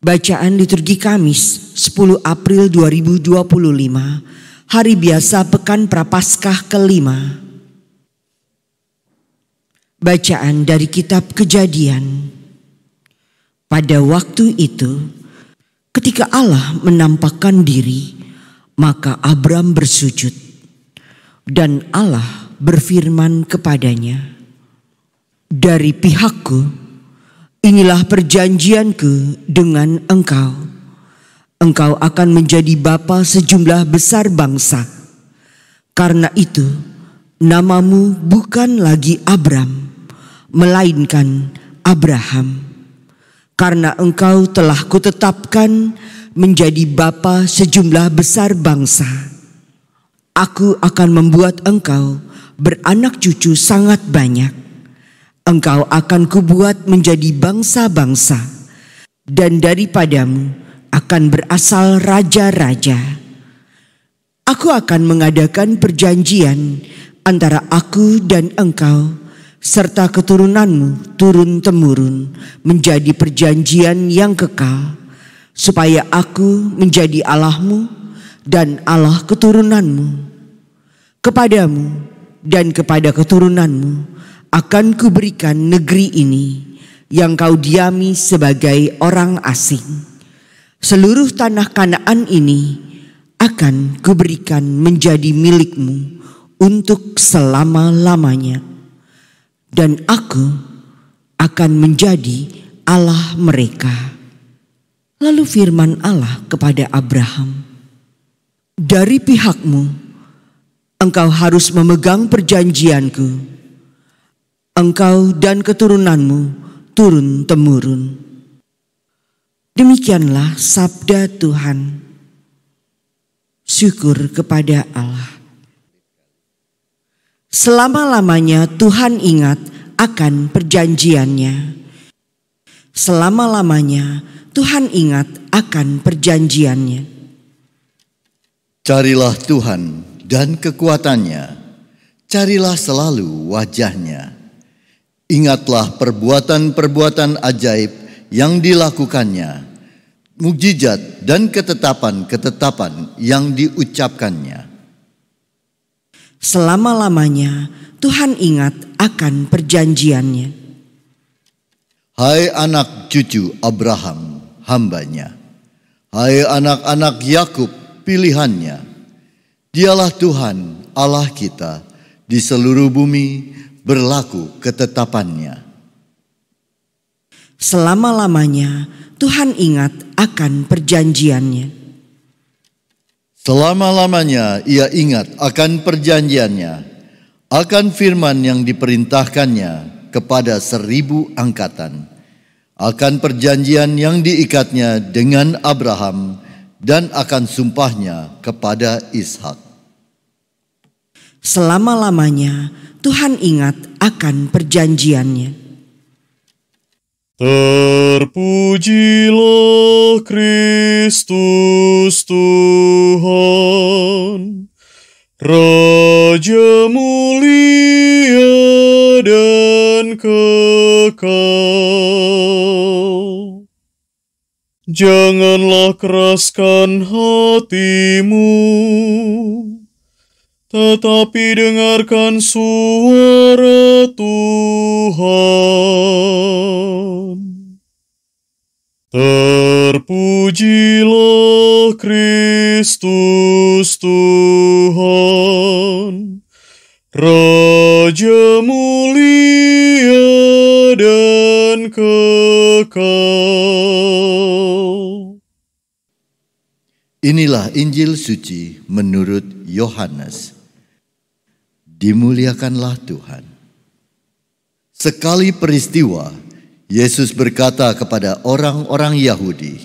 Bacaan liturgi Kamis 10 April 2025, hari biasa Pekan Prapaskah kelima. Bacaan dari kitab Kejadian. Pada waktu itu, ketika Allah menampakkan diri, maka Abram bersujud, dan Allah berfirman kepadanya, "Dari pihakku, inilah perjanjianku dengan engkau. Engkau akan menjadi bapa sejumlah besar bangsa. Karena itu, namamu bukan lagi Abram, melainkan Abraham. Karena engkau telah kutetapkan menjadi bapa sejumlah besar bangsa. Aku akan membuat engkau beranak cucu sangat banyak. Engkau akan kubuat menjadi bangsa-bangsa, dan daripadamu akan berasal raja-raja. Aku akan mengadakan perjanjian antara aku dan engkau, serta keturunanmu turun-temurun menjadi perjanjian yang kekal, supaya aku menjadi Allahmu dan Allah keturunanmu. Kepadamu dan kepada keturunanmu akan kuberikan negeri ini yang kau diami sebagai orang asing. Seluruh tanah Kanaan ini akan kuberikan menjadi milikmu untuk selama-lamanya. Dan aku akan menjadi Allah mereka." Lalu firman Allah kepada Abraham, "Dari pihakmu, engkau harus memegang perjanjianku. Engkau dan keturunanmu turun-temurun." Demikianlah sabda Tuhan. Syukur kepada Allah. Selama-lamanya Tuhan ingat akan perjanjiannya. Selama-lamanya Tuhan ingat akan perjanjiannya. Carilah Tuhan dan kekuatannya. Carilah selalu wajahnya. Ingatlah perbuatan-perbuatan ajaib yang dilakukannya, mukjizat dan ketetapan-ketetapan yang diucapkannya. Selama-lamanya Tuhan ingat akan perjanjiannya. Hai anak cucu Abraham, hambanya. Hai anak-anak Yakub, pilihannya. Dialah Tuhan Allah kita di seluruh bumi, berlaku ketetapannya. Selama-lamanya Tuhan ingat akan perjanjiannya. Selama-lamanya Ia ingat akan perjanjiannya, akan firman yang diperintahkannya kepada 1000 angkatan, akan perjanjian yang diikatnya dengan Abraham dan akan sumpahnya kepada Ishak. Selama-lamanya Tuhan ingat akan perjanjiannya. Terpujilah Kristus Tuhan, Raja mulia dan kekal. Janganlah keraskan hatimu, tetapi dengarkan suara Tuhan. Terpujilah Kristus Tuhan, Raja mulia dan kekal. Inilah Injil suci menurut Yohanes. Dimuliakanlah Tuhan. Sekali peristiwa, Yesus berkata kepada orang-orang Yahudi,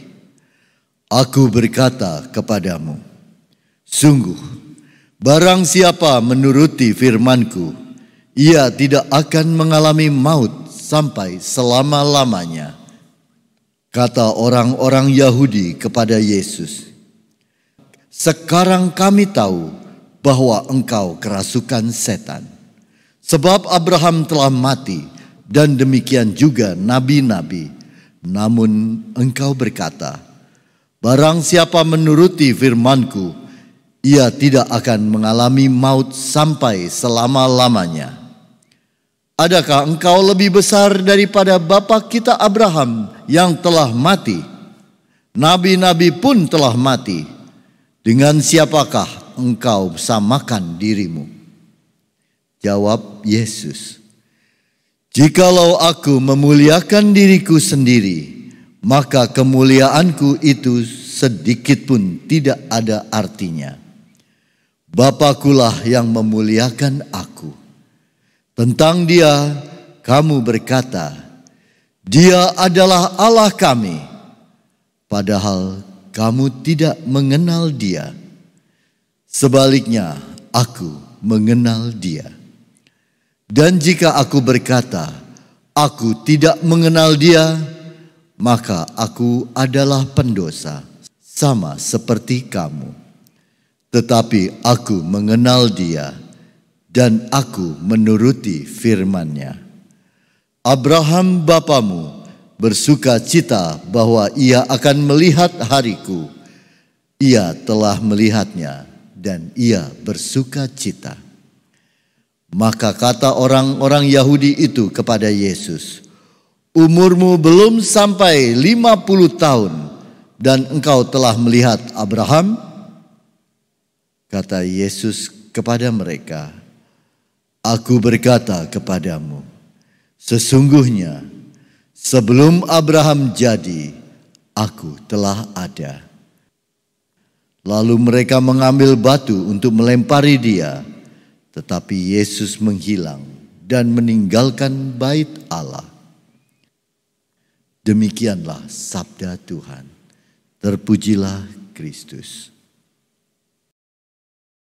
"Aku berkata kepadamu, sungguh, barang siapa menuruti firman-Ku, ia tidak akan mengalami maut sampai selama-lamanya." Kata orang-orang Yahudi kepada Yesus, "Sekarang kami tahu bahwa engkau kerasukan setan. Sebab Abraham telah mati dan demikian juga nabi-nabi. Namun engkau berkata, barang siapa menuruti firman-Ku, ia tidak akan mengalami maut sampai selama-lamanya. Adakah engkau lebih besar daripada bapa kita Abraham yang telah mati? Nabi-nabi pun telah mati. Dengan siapakah engkau samakan dirimu?" Jawab Yesus, "Jikalau aku memuliakan diriku sendiri, maka kemuliaanku itu sedikit pun tidak ada artinya. Bapakulah yang memuliakan aku. Tentang Dia kamu berkata, Dia adalah Allah kami, padahal kamu tidak mengenal Dia. Sebaliknya, aku mengenal Dia. Dan jika aku berkata, aku tidak mengenal Dia, maka aku adalah pendosa, sama seperti kamu. Tetapi aku mengenal Dia, dan aku menuruti firman-Nya. Abraham bapamu bersuka cita bahwa ia akan melihat hariku. Ia telah melihatnya, dan ia bersuka cita." Maka kata orang-orang Yahudi itu kepada Yesus, "Umurmu belum sampai 50 tahun dan engkau telah melihat Abraham?" Kata Yesus kepada mereka, "Aku berkata kepadamu, sesungguhnya sebelum Abraham jadi, aku telah ada." Lalu mereka mengambil batu untuk melempari Dia. Tetapi Yesus menghilang dan meninggalkan bait Allah. Demikianlah sabda Tuhan. Terpujilah Kristus.